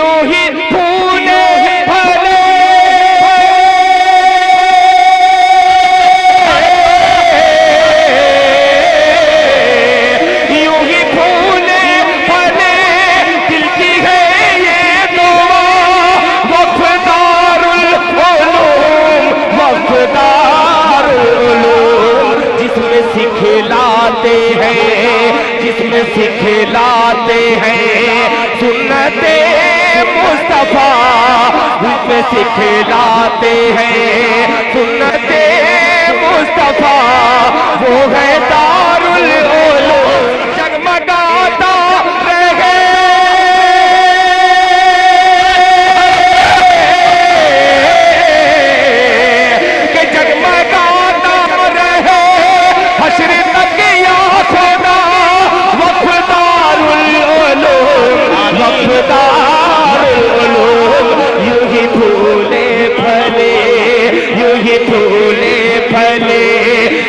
یوں ہی پھولے پھلے یوں ہی پھولے پھلے دل کی ہے یہ دعا وفدار العلوم وفدار العلوم جس میں سکھلاتے ہیں جس میں سکھلاتے ہیں سنت مصطفیٰ جس میں سکھلاتے ہیں سنت مصطفیٰ وہ ہے دار العلوم جگمگاتا رہے کہ جگمگاتا رہے حشر تک یا خدا وفدار العلوم وفدار العلوم یوں ہی پھولے پھلے یوں ہی پھولے پھلے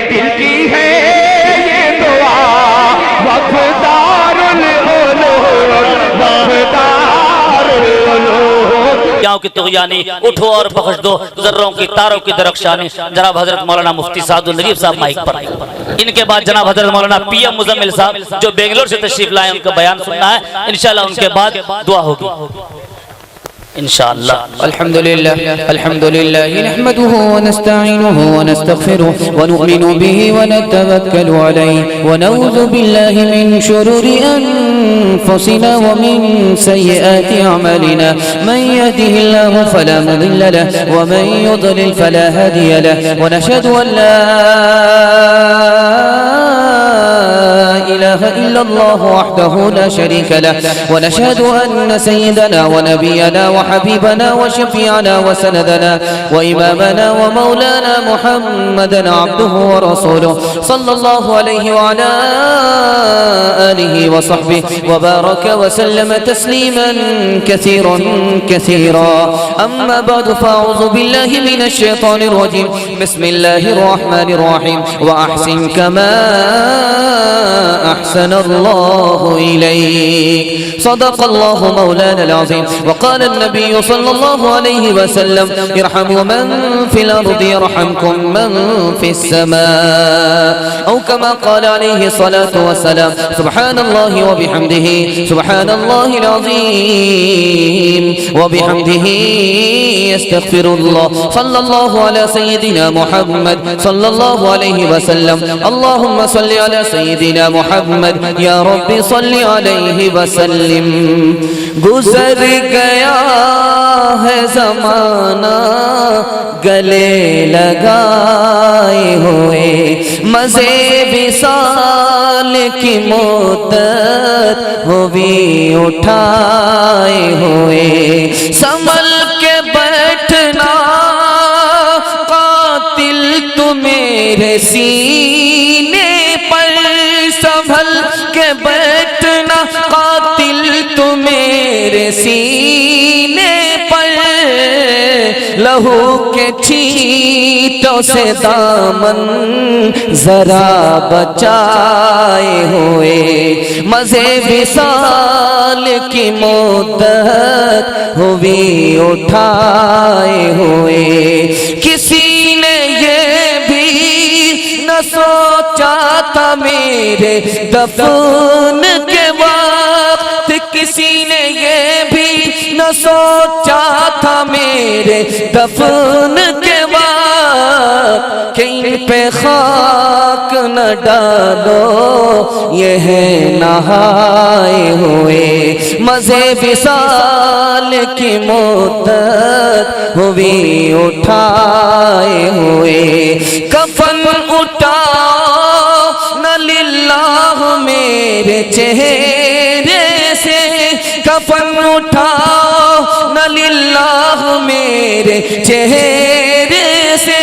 دل کی ہے یہ دعا وفدار العلوم وفدار العلوم کیوں کی طغیانی اٹھو اور بخش دو ذروں کی تاروں کی درخشانی جناب حضرت مولانا مفتی سعد النجیب صاحب مائک پر ان کے بعد جناب حضرت مولانا پی ایم مزمل صاحب جو بنگلور سے تشریف لائے ان کا بیان سننا ہے انشاءاللہ ان کے بعد دعا ہوگی انشاءاللہ الحمد لله نحمده ونستعينه ونستغفره ونؤمن به ونتوكل عليه ونعوذ بالله من شرور أنفسنا ومن سيئات أعمالنا من يهده الله فلا مضل له ومن يضلل فلا هادي له ونشهد أن لا إله إلا الله وحده لا شريك له ونشهد أن سيدنا ونبينا وحبيبنا وشفيعنا وسندنا وإمامنا ومولانا محمدا عبده ورسوله صلى الله عليه وعلى آله وصحبه وبارك وسلم تسليما كثيرا كثيرا أما بعد فأعوذ بالله من الشيطان الرجيم بسم الله الرحمن الرحيم وأحسن كما أحسن الله إليك صدق الله مولانا العظيم وقال النبي صلى الله عليه وسلم ارحموا من في الأرض يرحمكم من في السماء أو كما قال عليه الصلاة والسلام سبحان الله وبحمده سبحان الله العظيم وبحمده يستغفر الله صلى الله على سيدنا محمد صلى الله عليه وسلم اللهم صل على سيدنا محمد يا رب صل عليه وسلم گزر گیا ہے زمانہ گلے لگائے ہوئے مزے وصال کی مدت وہ بھی اٹھائے ہوئے سنبھل کے بیٹھنا قاتل تو میرے سینے پر سنبھل کے بیٹھنا قاتل تو میرے سینے پر لہو کے چھینٹوں سے دامن ذرا بچائے ہوئے مزے وصال کی مدت ہوئی اٹھائے ہوئے کسی نے یہ بھی نہ سوچا تھا میرے دفن کے وقت کسی نے یہ بھی نہ سوچا تھا میرے دفن کے وقت کہ ان پہ خاک نہ ڈالو یہ ہے نہائے ہوئے مزے وصال کی مدت ہوئی اٹھائے ہوئے کفن اٹھاؤ نہ للہ میرے چہرے سے کفن اٹھاؤ نہ للہ میرے چہرے سے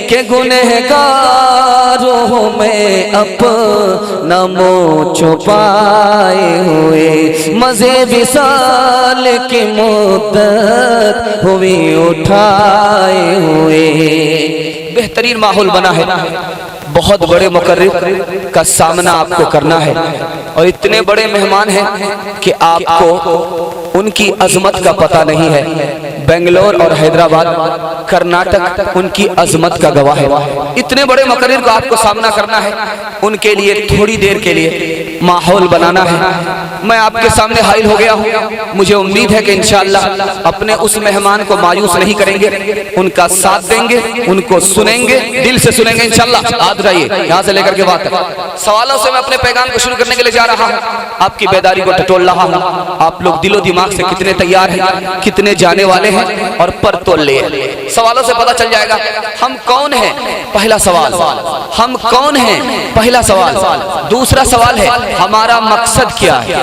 کہ گنہگاروں میں اپنا منہ چھپائے ہوئے مزے وصال کی مدت ہوئی اٹھائے ہوئے بہترین ماحول بنا ہے بہت بڑے مقرر کا سامنا آپ کو کرنا ہے اور اتنے بڑے مہمان ہیں کہ آپ کو ان کی عظمت کا پتہ نہیں ہے. بنگلور اور حیدرآباد کرناٹک ان کی عظمت کا گواہ ہے. اتنے بڑے مقرر کا آپ کو سامنا کرنا ہے. ان کے لیے تھوڑی دیر کے لیے ماحول بنانا ہے. میں آپ کے سامنے حائل ہو گیا ہوں. مجھے امید ہے کہ انشاءاللہ اپنے اس مہمان کو مایوس نہیں کریں گے, ان کا ساتھ دیں گے, ان کو سنیں گے, دل سے سنیں گے انشاءاللہ. آج رہیے یہاں سے لے کر کے بات ہے. سوالوں سے میں اپنے پیغام کو شروع کرنے کے لیے جا رہا ہوں. آپ کی بیداری کو ٹٹول رہا ہوں. آپ لوگ دل و دماغ سے کتنے تیار ہیں, کتنے جانے والے ہیں اور پر تول لے. سوالوں سے پتہ چل جائے گا ہم کون ہیں. پہلا سوال, ہم کون ہیں. پہلا سوال. دوسرا سوال ہے ہمارا مقصد کیا ہے.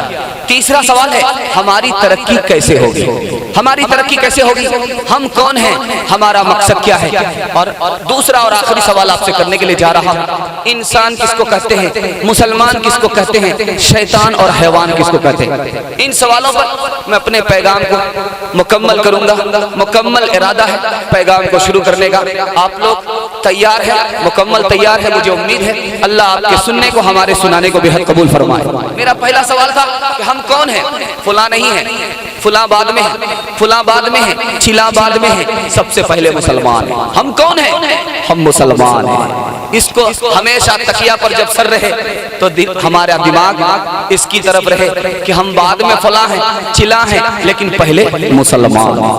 تیسرا سوال ہے ہماری ترقی کیسے ہوگی. ہماری ترقی کیسے ہوگی. ہم کون ہیں, ہمارا مقصد کیا ہے. اور دوسرا اور آخری سوال آپ سے کرنے کے لیے جا رہا ہوں. انسان کس کو کہتے ہیں, مسلمان کس کو کہتے ہیں, شیطان اور حیوان کس کو کہتے ہیں. ان سوالوں پر میں اپنے پیغام کو مکمل کروں گا. مکمل ارادہ ہے پیغام کو شروع کرنے کا. آپ لوگ تیار ہیں, مکمل تیار ہے. مجھے امید ہے اللہ آپ کے سننے کو ہمارے سنانے کو بہت قبول فرمائے. میرا پہلا سوال تھا کہ ہم کون ہیں. فلاں نہیں ہے, فلاں بعد میں ہے, فلاں بعد میں ہے, چلا بعد میں ہے. سب سے پہلے مسلمان ہیں. ہم کون ہیں, ہم مسلمان ہیں. اس کو ہمیشہ تکیہ پر جب سر رہے تو ہمارا دماغ اس کی طرف رہے کہ ہم بعد میں فلاں ہیں, چلا ہیں, لیکن پہلے مسلمان ہیں.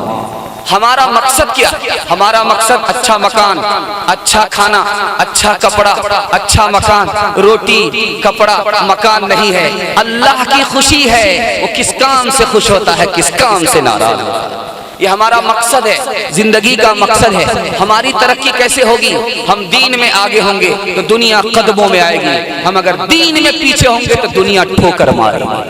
ہمارا مقصد کیا. ہمارا مقصد اچھا مکان, اچھا کھانا, اچھا کپڑا, اچھا مکان, روٹی کپڑا مکان نہیں ہے. اللہ کی خوشی ہے. وہ کس کام سے خوش ہوتا ہے, کس کام سے ناراض ہوتا ہے. یہ ہمارا مقصد ہے, زندگی کا مقصد ہے. ہماری ترقی کیسے ہوگی. ہم دین میں آگے ہوں گے تو دنیا قدموں میں آئے گی. ہم اگر دین میں پیچھے ہوں گے تو دنیا ٹھوکر مارے گی.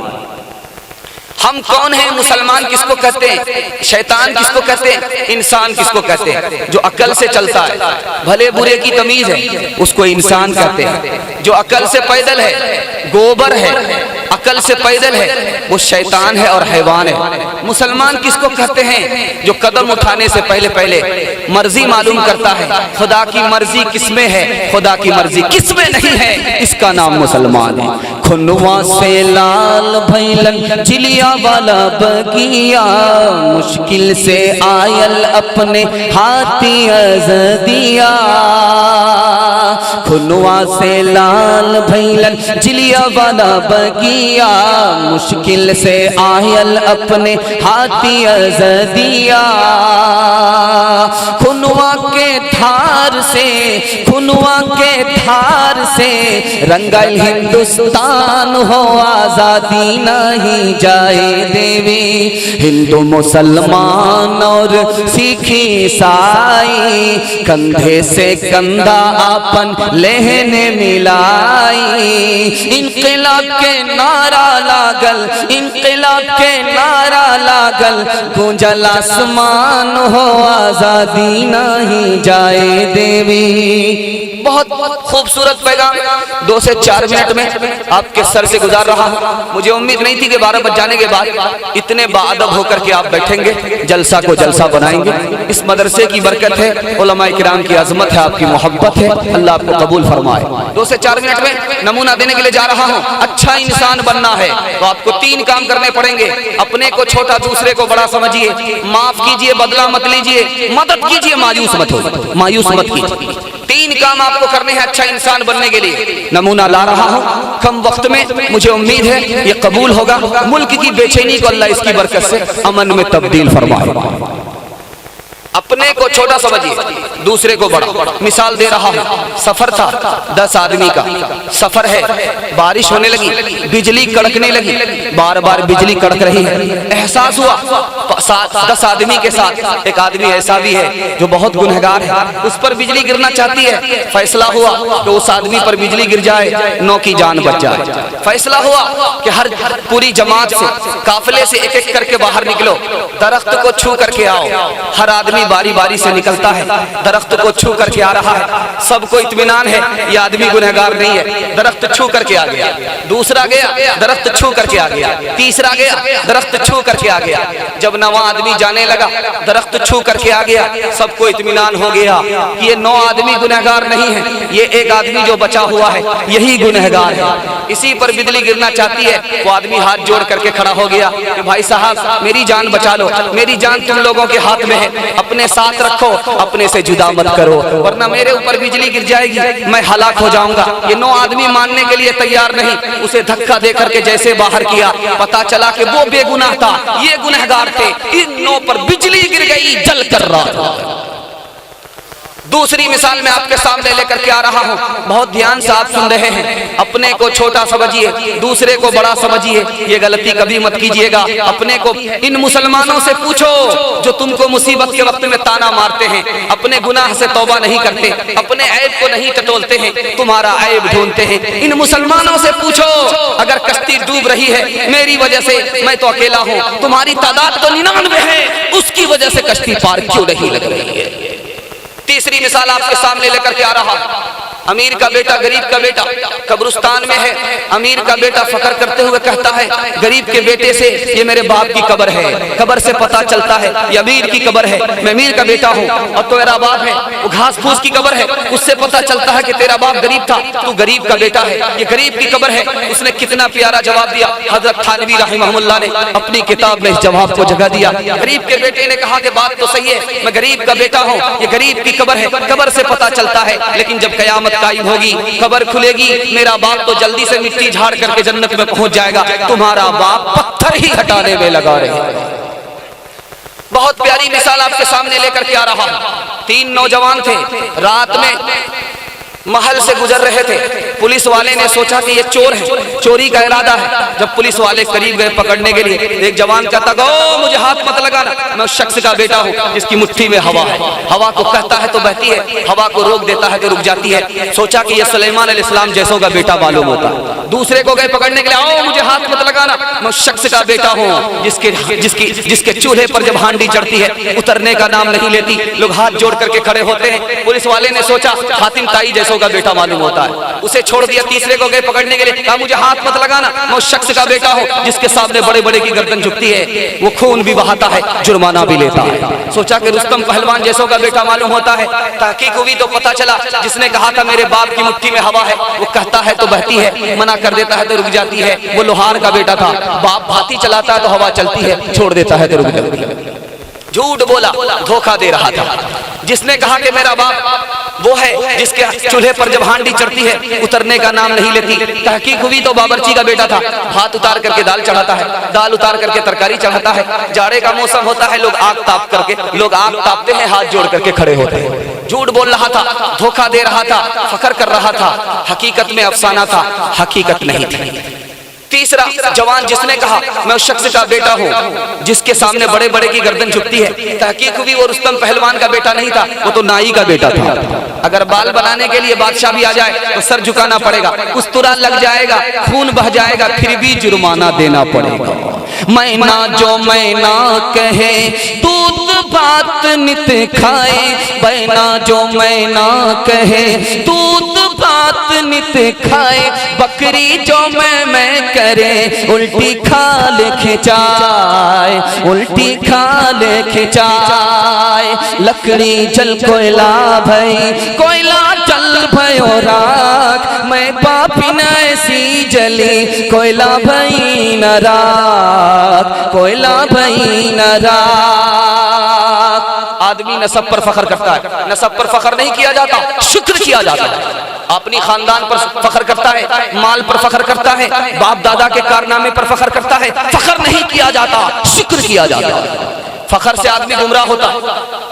ہم کون ہیں. مسلمان کس کو کہتے ہیں, شیطان کس کو کہتے ہیں, انسان کس کو کہتے ہیں. جو عقل سے چلتا ہے, بھلے برے کی تمیز ہے, اس کو انسان کہتے ہیں. جو عقل سے پیدل ہے, گوبر ہے, عقل سے پیدل ہے, وہ شیطان ہے اور حیوان ہے. مسلمان کس کو کہتے ہیں, جو قدم اٹھانے سے پہلے پہلے مرضی معلوم کرتا ہے. خدا کی مرضی کس میں ہے, خدا کی مرضی کس میں نہیں ہے, اس کا نام مسلمان ہے. کھنوا سے لال بھیلن چلیا والا بگیا, مشکل سے آئل اپنے ہاتھی ازدیا. کھنوا سے لال بھیلن چلیا والا بگیا, مشکل سے آئل اپنے ہاتھی ازدیا. کھنوا کے دھار سے, کھنوا کے دھار سے رنگل ہندوستان ہو, آزادی نہیں جائے دیوی. ہندو مسلمان اور سکھ عیسائی کندھے سے کندھا آپن لہنے ملائی. انقلاب کے نعرہ لاگل, انقلاب کے نعرہ لاگل, گونجل آسمان ہو, آزادی نہیں جائے دیوی. بہت خوبصورت پیغام 2 سے 4 منٹ میں آپ کے سر سے گزار رہا ہوں. مجھے امید نہیں تھی کہ 12 بج جانے کے بعد اتنے باادب ہو کر کے آپ بیٹھیں گے, جلسہ کو جلسہ بنائیں گے. اس مدرسے کی برکت ہے, علماء کرام کی عظمت ہے, آپ کی محبت ہے. اللہ آپ کو قبول فرمائے. 2 سے 4 منٹ میں نمونہ دینے کے لیے جا رہا ہوں. اچھا انسان بننا ہے تو آپ کو 3 کام کرنے پڑیں گے. اپنے کو چھوٹا, دوسرے کو بڑا سمجھیے, معاف کیجئے, بدلہ مت لیجئے, مدد کیجئے, مایوس مت ہو, مایوس مت کیجئے. 3 کام آپ کو کرنے ہیں اچھا انسان بننے کے لیے. نمونہ لا رہا ہوں کم وقت میں, مجھے امید ہے یہ قبول ہوگا. ملک کی بے چینی کو اللہ اس کی برکت سے امن میں تبدیل فرمائے. اپنے کو چھوٹا سمجھیے, دوسرے کو بڑا. مثال دے رہا ہوں. سفر تھا 10 آدمی کا, سفر ہے, بارش ہونے لگی, بجلی کڑکنے لگی, بار بار بجلی کڑک رہی ہے. احساس ہوا 10 آدمی کے ساتھ ایک آدمی ایسا بھی ہے جو بہت گنہگار ہے, اس پر بجلی گرنا چاہتی ہے. فیصلہ ہوا کہ اس آدمی پر بجلی گر جائے, 9 کی جان بچ جائے. فیصلہ ہوا کہ ہر پوری جماعت سے, قافلے سے ایک ایک کر کے باہر نکلو, درخت کو چھو کر کے آؤ. ہر آدمی आदमी बारी बारी से निकलता है, दरख्त को छू करके आ रहा है, सबको इत्मीनान है ये आदमी गुनहगार नहीं है, दरख्त छू करके आ गया, दूसरा गया दरख्त छू करके आ गया, तीसरा गया दरख्त छू करके आ गया, जब नवा आदमी जाने लगा दरख्त छू करके आ गया, सबको इत्मीनान हो गया कि ये 9 आदमी गुनहगार नहीं है, ये एक आदमी जो बचा हुआ है यही गुनहगार है। इसी पर बिजली गिरना चाहती है, वो आदमी हाथ जोड़ करके खड़ा हो गया कि भाई साहब मेरी जान बचा लो, मेरी जान तुम लोगों के हाथ में है, अपने साथ रखो, अपने से जुदा मत करो वरना मेरे ऊपर बिजली गिर जाएगी, मैं हलाक हो जाऊंगा। ये 9 आदमी मानने के लिए तैयार नहीं, उसे धक्का दे करके जैसे बाहर किया, पता चला कि वो बेगुनाह था, ये गुनहगार थे, इन 9 पर बिजली गिर गई, जल कर रहा था। दूसरी मिसाल मैं आपके सामने लेकर के आ रहा हूं, बहुत ध्यान से आप सुन रहे हैं, अपने को छोटा समझिए, दूसरे को बड़ा समझिए, ये गलती कभी मत कीजिएगा। अपने को इन मुसलमानों से पूछो जो तुमको मुसीबत के वक्त में ताना मारते हैं, अपने गुनाह से तौबा नहीं करते, अपने ऐब को नहीं टटोलते हैं, तुम्हारा ऐब ढूंढते हैं। इन मुसलमानों से पूछो अगर कश्ती डूब रही है मेरी वजह से, मैं तो अकेला हूं, तुम्हारी तादाद तो 99 है, उसकी वजह से कश्ती पार क्यों नहीं लग रही है। तीसरी मिसाल आपके सामने लेकर के आ रहा हूं, अमीर का बेटा गरीब का बेटा कब्रिस्तान में है, अमीर का बेटा फख्र करते हुए कहता है गरीब के बेटे से ये मेरे बाप की कब्र है, कब्र से पता चलता है ये अमीर की कब्र है, मैं अमीर का बेटा हूँ और तो मेरा बाप है वो घास फूस की कब्र है, उससे पता चलता है कि तेरा बाप गरीब था, तू गरीब का बेटा है, ये गरीब की कब्र है। उसने कितना प्यारा जवाब दिया, हजरत थानवी रहमहुल्लाह ने अपनी किताब में इस जवाब को जगह दिया। गरीब के बेटे ने कहा कि बात तो सही है, मैं गरीब का बेटा हूँ, ये गरीब की कब्र है, कब्र से पता चलता है, लेकिन जब कयामत कायम होगी, कब्र खुलेगी, मेरा बाप तो जल्दी से मिट्टी झाड़ करके जन्नत में पहुंच जाएगा, तुम्हारा बाप पत्थर ही हटाने में लगा रहेगा। बहुत प्यारी मिसाल आपके सामने लेकर के आ रहा हूं। 3 नौजवान थे, रात में महल से गुजर रहे थे, पुलिस वाले ने सोचा कि ये चोर है, चोरी का इरादा है। जब पुलिस वाले करीब गए पकड़ने के लिए, एक जवान कहता गो मुझे हाथ मत लगाना, मैं उस शख्स का बेटा हूँ जिसकी मुट्ठी में हवा है, हवा को कहता है तो बहती है, हवा को रोक देता है तो रुक जाती है। सोचा कि ये सुलेमान अलैहिस्सलाम जैसों का बेटा मालूम होता है। दूसरे को गए पकड़ने के लिए, आओ मुझे हाथ मत लगाना, मैं उस शख्स का बेटा हूँ जिसके चूल्हे पर जब हांडी चढ़ती है उतरने का नाम नहीं लेती, लोग हाथ जोड़ करके खड़े होते हैं। पुलिस वाले ने सोचा हातिम ताई जैसों का बेटा मालूम होता है, उसे छोड़ दिया। तीसरे को गए पकड़ने के लिए, कहा मुझे हाथ मत लगाना, मैं उस शख्स का बेटा हूँ जिसके सामने बड़े बड़े की गर्दन झुकती है, वो खून भी बहाता है, जुर्माना भी लेता है। सोचा कि रुस्तम पहलवान जैसों का बेटा मालूम होता है। तहकीक हुई तो पता चला जिसने कहा था मेरे बाप की मुट्ठी में हवा है, वो कहता है तो बहती है, मना कर देता है तो रुक जाती है, वो लोहार का बेटा था। बाप भाती चलाता है तो हवा चलती है, छोड़ देता है तो रुक जाती है। झूठ बोला, धोखा दे रहा था। जिसने कहा कि मेरा बाप वो है जिसके चूल्हे पर जब हांडी चढ़ती है उतरने का नाम नहीं लेती। तहकीक हुई तो बावर्ची का बेटा था, भात उतार करके दाल चढ़ाता है, दाल उतार करके तरकारी चढ़ाता है। जाड़े का मौसम होता है, लोग आग तापते हैं, हाथ जोड़ करके खड़े होते हैं। झूठ बोल रहा था, धोखा दे रहा था, फखर कर रहा था, हकीकत में अफसाना था, हकीकत नहीं थी। तीसरा जवान जिसने कहा मैं उस शख्स का बेटा हूँ जिसके सामने बड़े बड़े की गर्दन झुकती है। तहकीक हुई वो रुस्तम पहलवान का बेटा नहीं था, वो तो नाई का बेटा था। अगर बाल बनाने के लिए बादशाह भी आ जाए तो सर झुकाना पड़ेगा, उस्तरा लग जाएगा, खून बह जाएगा, फिर भी जुर्माना देना पड़ेगा। मैना जो मैना कहे दूध भात नित खाए, मैना जो मैना कहे दूध भात नित खाए, बकरी जो मैं करे उल्टी खाल खिंचाए, उल्टी खाल खिंचाए। लकड़ी जल कोयला भई, कोयला जल भयो राख, मैं पापी न ऐसी जली, कोयला भई न राख, कोयला भई न राख। आदमी नसब पर फखर करता है, नसब पर फखर नहीं किया जाता, शुक्र किया जाता है। अपनी खानदान पर फखर करता है, माल पर फखर करता है, बाप दादा के कारनामे पर फखर करता है, फखर नहीं किया जाता, शुक्र किया जाता है। फखर से आदमी गुमराह होता है,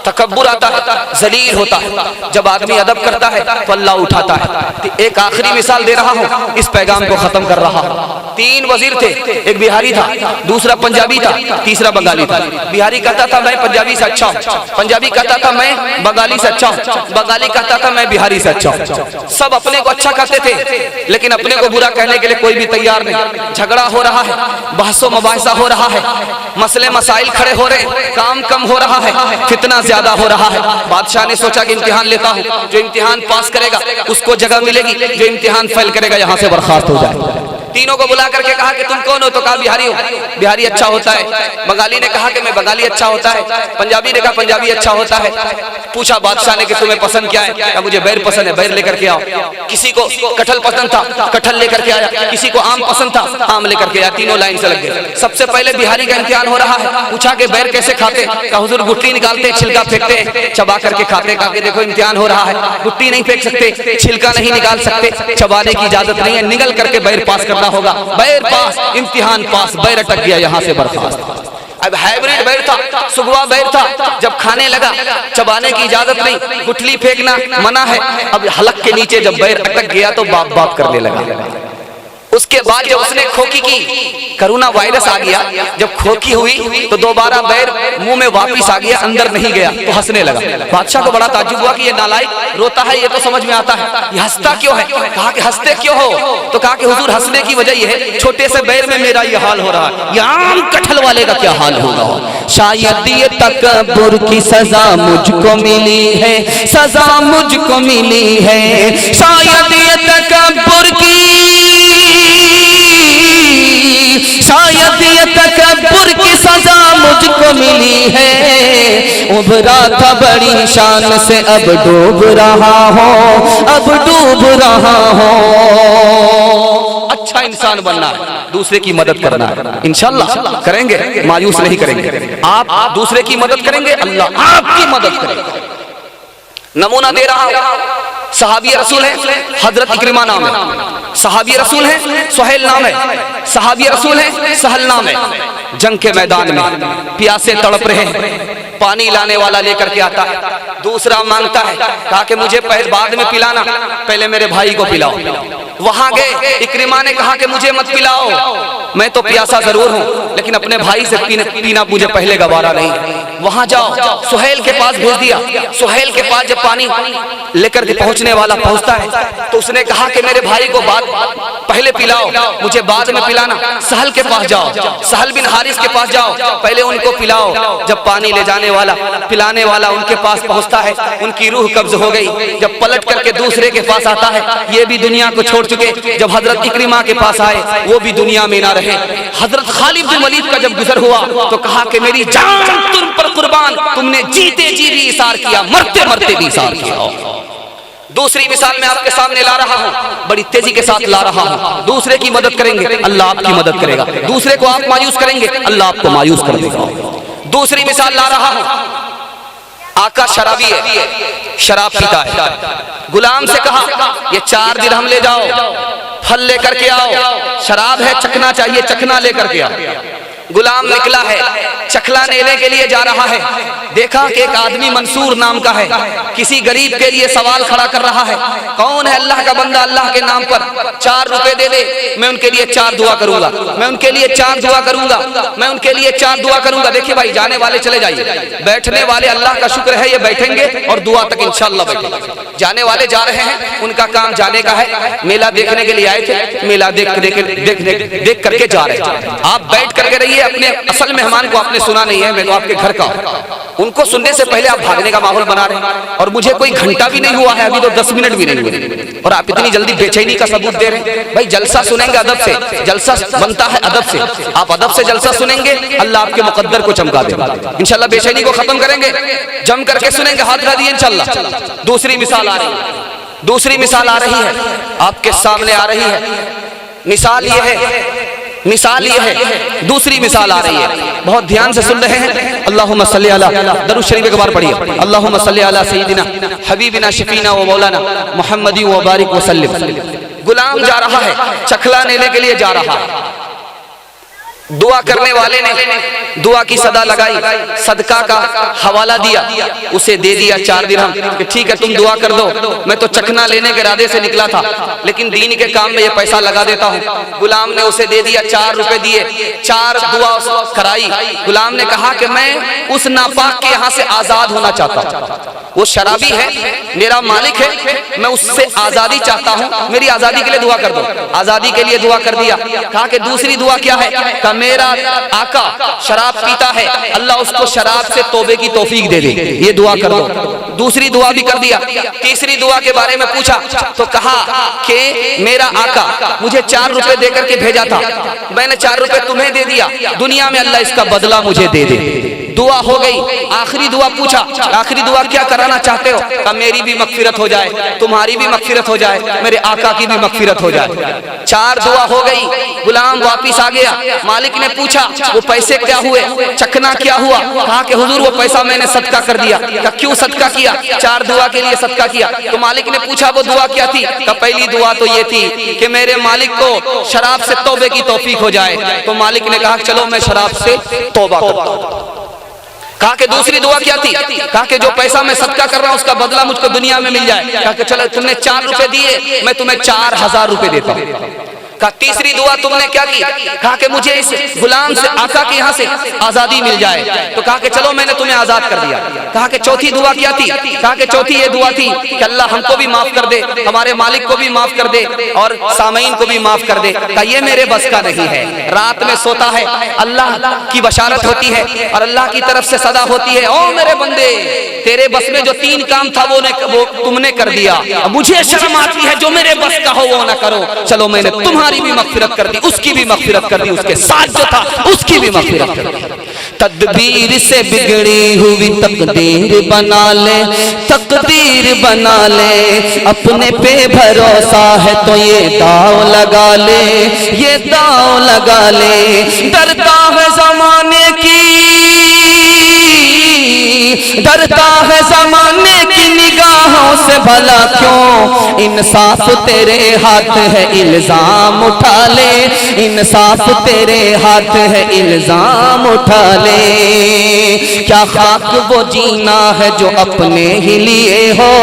तकब्बुर आता है, जलील होता है। जब आदमी अदब करता है तो अल्लाह उठाता है। एक आखिरी मिसाल दे रहा हूँ, इस पैगाम को खत्म कर रहा हूँ। 3 वजीर थे, एक बिहारी था, दूसरा पंजाबी था, तीसरा बंगाली था। बिहारी कहता था मैं पंजाबी से अच्छा हूँ, पंजाबी कहता था मैं बंगाली से अच्छा हूँ, बंगाली कहता था मैं बिहारी से अच्छा हूँ। सब अपने को अच्छा कहते थे, लेकिन अपने को बुरा कहने के लिए कोई भी तैयार नहीं। झगड़ा हो रहा है, बहसो मबाहिसा हो रहा है, मसले मसाइल खड़े हो रहे हैं। काम कम हो रहा है, फितना ज्यादा हो रहा है। बादशाह ने सोचा कि इम्तिहान लेता हूँ, जो इम्तिहान पास करेगा उसको जगह मिलेगी, जो इम्तिहान फेल करेगा यहाँ से बर्खास्त हो जाए। तीनों को बुला करके कहा कि तुम कौन हो? तो कहा बिहारी हो। बिहारी अच्छा होता है। बंगाली ने कहा कि मैं बंगाली अच्छा होता है। पंजाबी ने कहा पंजाबी अच्छा होता है। पूछा बादशाह ने कि तुम्हें पसंद क्या है? क्या मुझे बैर पसंद है, बैर लेकर के आओ। किसी को कटहल पसंद था, कटहल लेकर के आया। किसी को आम पसंद था, आम लेकर के आया। तीनों लाइन से लग गए। सबसे पहले बिहारी का इम्तिहान हो रहा है। पूछा कि बैर कैसे खाते? कहा हुजूर गुठली निकालते, छिलका फेंकते, चबा करके खाते। कहा कि देखो इम्तिहान हो रहा है, गुठली नहीं फेंक सकते, छिलका नहीं निकाल सकते, चबाने की इजाजत नहीं है, निगल करके बैर पास करना होगा। बैर पास, इम्तिहान पास, बैर अटक गया, यहाँ से बर्खास्त। अब हाइब्रिड बैर था, सुगवा बैर था। जब खाने लगा, चबाने की इजाजत नहीं, गुठली फेंकना मना है। अब हलक के नीचे जब बैर अटक गया तो बाप बाप करने लगा। उसके बाद जब उसने खोखी की, कोरोना वायरस आ गया, जब खोखी हुई तो दोबारा बैर मुंह में वापस आ गया, अंदर नहीं गया तो हंसने लगा। बादशाह को बड़ा ताज्जुब हुआ कि ये नालायक रोता है, ये तो समझ में आता है, ये हंसता क्यों है? कहा कि हंसते क्यों हो? तो कहा कि हुजूर हंसने की वजह यह है, छोटे से बैर में मेरा ये हाल हो रहा है, ये आम कटहल वाले का क्या हाल होगा? शायद ये तकब्बुर की सजा मुझको मिली है, सजा मुझको मिली है। शायद ये तकब्बुर की, शायद ये तकब्बुर की सजा मुझको मिली है। उभरा था बड़ी शान से, अब डूब रहा हो, अब डूब रहा हो। अच्छा इंसान बनना है, दूसरे की मदद करना है, इंशाअल्लाह करेंगे, मायूस नहीं करेंगे। आप दूसरे की मदद करेंगे, अल्लाह आपकी मदद करेगा। नमूना दे रहा हूं, सहाबी रसूल है हजरत इक्रिमा नाम है, सहाबी रसूल है सुहेल नाम है, सहाबी रसूल है सहल नाम है। जंग के मैदान में प्यासे तड़प रहे हैं, पानी लाने वाला लेकर के आता है, दूसरा मांगता है, कहा कि मुझे पहले बाद में पिलाना, पहले मेरे भाई को पिलाओ। वहां गए, इक्रिमा ने कहा कि मुझे मत पिलाओ, मैं तो प्यासा जरूर हूं लेकिन अपने भाई से पीना मुझे पहले गवारा नहीं। वहां जाओ, सुहेल के पास भेज दिया। सुहेल के पास जब पानी लेकर के पहुंचने वाला पहुंचता है तो उसने कहा कि मेरे भाई को पहले पिलाओ, मुझे बाद में पिलाना। सहल के पास जाओ, सहल बिन हारिस के पास जाओ, पहले उनको पिलाओ। जब पानी ले जाने वाला, पिलाने वाला उनके पास पहुंचता है, उनकी रूह कब्ज हो गई। जब पलट करके दूसरे के पास आता है, ये भी दुनिया को छोड़ चुके। जब हजरत इक्रिमा के पास आए, वो भी दुनिया में ना रहे। हजरत खालिद बिन वलीद का जब गुजर हुआ तो कहा कि मेरी जान तुम पर कुर्बान, तुमने जीते जी भी इसार किया, मरते मरते भी इसार किया। दूसरी मिसाल मैं आपके सामने ला रहा हूं, बड़ी तेजी के साथ ला रहा हूं। दूसरे की मदद करेंगे, अल्लाह आपकी मदद करेगा। दूसरे को आप मायूस करेंगे, अल्लाह आपको मायूस कर देगा। दूसरी मिसाल ला रहा हूं, आका शराबी है, शराब पीता है। गुलाम से कहा ये 4 दिरहम ले जाओ, फल लेकर के आओ, शराब है, चखना चाहिए, चखना लेकर के आओ। गुलाम निकला है, चखला लेने के लिए जा रहा है। देखा कि एक आदमी मंसूर नाम का है, किसी गरीब के लिए सवाल खड़ा कर रहा है। कौन है? अल्लाह का बंदा, अल्लाह के नाम पर 4 रुपए दे दे, मैं उनके लिए 4 दुआ करूंगा, मैं उनके लिए 4 दुआ करूंगा, मैं उनके लिए 4 दुआ करूंगा। देखिए भाई, जाने वाले चले जाइए, बैठने वाले अल्लाह का शुक्र है ये बैठेंगे और दुआ तक इंशाअल्लाह बैठेंगे। जाने वाले जा रहे हैं, उनका काम जाने का है। मेला देखने के लिए आए थे, मेला देख करके जा रहे हैं। आप बैठ करके रहिए, अपने असल मेहमान को आपने सुना नहीं है, मैं तो आपके घर का, उनको सुनने से पहले आप भागने का माहौल बना रहे हैं। और मुझे कोई घंटा भी नहीं हुआ है, अभी तो 10 मिनट भी नहीं हुए और आप इतनी जल्दी बेचैनी का सबूत दे रहे हैं। भाई जलसा सुनेंगे अदब से, जलसा बनता है अदब से। आप अदब से जलसा सुनेंगे, अल्लाह आपके मुकद्दर को चमका देगा। इंशाल्लाह बेचैनी को खत्म करेंगे, जम करके सुनेंगे, हाथ लगा दिए इंशाल्लाह। दूसरी मिसाल आ रही है, दूसरी मिसाल आ रही है, आपके सामने आ रही है। मिसाल ये है, मिसाल ये है, दूसरी मिसाल आ रही है, बहुत ध्यान से सुन रहे हैं। अल्लाहुम्मा सल्ली अला, दरूद शरीफ एक बार पढ़िए, अल्लाहुम्मा सल्ली अला सय्यिदिना हबीबिना शफीना व मौलाना मुहम्मदी व बारिक व सल्लिम। गुलाम जा रहा है, चखला लेने के लिए जा रहा है। दुआ करने वाले ने दुआ की सदा लगाई, सदका का हवाला दिया, उसे दे दिया 4 दिरहम कि ठीक है तुम दुआ कर दो, मैं तो चखना लेने के इरादे से निकला था लेकिन दीन के काम में ये पैसा लगा देता हूँ। गुलाम ने उसे दे दिया, 4 रुपए दिए, 4 दुआ कराई। गुलाम ने कहा कि मैं उस नापाक के यहाँ से आजाद होना चाहता हूँ, वो शराबी है, मेरा मालिक है, मैं उससे आजादी चाहता हूँ, मेरी आजादी के लिए दुआ कर दो। आजादी के लिए दुआ कर दिया। कहा कि दूसरी दुआ क्या है? कहा میرا آقا شراب پیتا ہے، اللہ اس کو شراب سے توبے کی توفیق دے دے، یہ دعا کر دو۔ دوسری دعا بھی کر دیا۔ تیسری دعا کے بارے میں پوچھا تو کہا کہ میرا آقا مجھے 4 روپے دے کر کے بھیجا تھا، میں نے 4 روپے تمہیں دے دیا، دنیا میں اللہ اس کا بدلہ مجھے دے دے۔ دعا ہو گئی۔ آخری دعا پوچھا، آخری دعا کیا کرانا چاہتے ہو؟ کہ میری بھی مغفرت ہو جائے، تمہاری بھی مغفرت ہو جائے، میرے آقا کی بھی مغفرت ہو جائے۔ 4 دعا ہو گئی۔ غلام واپس آ گیا، مالک نے پوچھا وہ پیسے کیا ہوئے، چکنا کیا ہوا؟ کہا کہ حضور وہ پیسہ میں نے صدقہ کر دیا۔ کہ کیوں صدقہ کیا؟ 4 دعا کے لیے صدقہ کیا۔ تو مالک نے پوچھا وہ دعا کیا تھی؟ کہ پہلی دعا تو یہ تھی کہ میرے مالک کو شراب سے توبے کی توفیق ہو جائے۔ تو مالک نے کہا چلو میں شراب سے توبہ کرتا ہوں۔ کہا کہ دوسری دعا کیا تھی؟ کہا کہ جو پیسہ میں صدقہ کر رہا ہوں اس کا بدلہ مجھ کو دنیا میں مل جائے۔ کہا کہ چلو تم نے 4 روپے دیے، میں تمہیں 4000 روپے دیتا ہوں۔ کہا تیسری دعا تم نے کیا کی؟ کہا کہ مجھے اس غلام سے آقا کے یہاں سے آزادی مل جائے۔ تو کہا کہ چلو میں نے تمہیں آزاد کر دیا۔ کہا کہ چوتھی دعا کیا تھی؟ کہا کہ چوتھی یہ دعا تھی کہ اللہ ہم کو بھی معاف کر دے، ہمارے مالک کو بھی معاف کر دے اور سامعین کو بھی معاف کر دے۔ کہا یہ میرے بس کا نہیں ہے۔ رات میں سوتا ہے، اللہ کی بشارت ہوتی ہے اور اللہ کی طرف سے صدا ہوتی ہے، او میرے بندے تیرے بس میں جو 3 کام تھا وہ تم نے کر دیا، مجھے شرم آتی ہے جو میرے بس کا ہو وہ نہ کرو۔ چلو میں نے تمہاری بھی مغفرت کر دی، اس کی بھی مغفرت کر دی، اس کے ساتھ جو تھا اس کی بھی مغفرت کر دی۔ تدبیر سے بگڑی ہوئی تقدیر بنا لے، تقدیر بنا لے، اپنے پہ بھروسہ ہے تو یہ داؤ لگا لے، یہ داؤ لگا لے۔ ڈرتا ہے زمانے کی، ڈرتا ہے زمانے کی نگاہوں سے بھلا کیوں، انصاف تیرے ہاتھ ہے الزام اٹھا لے، انصاف تیرے ہاتھ ہے الزام اٹھا لے۔ کیا خاک وہ جینا ہے جو اپنے ہی لیے ہو،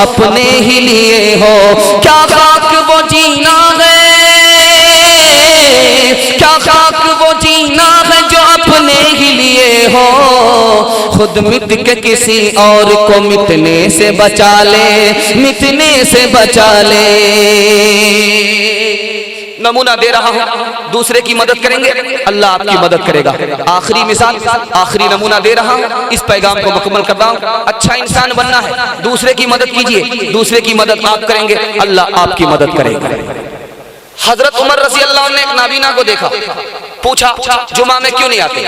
اپنے ہی لیے ہو، کیا خاک وہ جینا ہے، کیا خاک وہ جینا ہے جو اپنے ہی لیے ہو، خود مٹ کے کسی اور کو مٹنے سے بچا لے، مٹنے سے بچا لے۔ نمونہ دے رہا ہوں، دوسرے کی مدد کریں گے اللہ آپ کی مدد کرے گا۔ آخری مثال، آخری نمونہ دے رہا ہوں، اس پیغام کو مکمل کر رہا ہوں۔ اچھا انسان بننا ہے، دوسرے کی مدد کیجئے، دوسرے کی مدد آپ کریں گے اللہ آپ کی مدد کرے گا۔ حضرت عمر رضی اللہ عنہ نے ایک نابینا کو دیکھا، پوچھا جمعہ میں کیوں نہیں آتے؟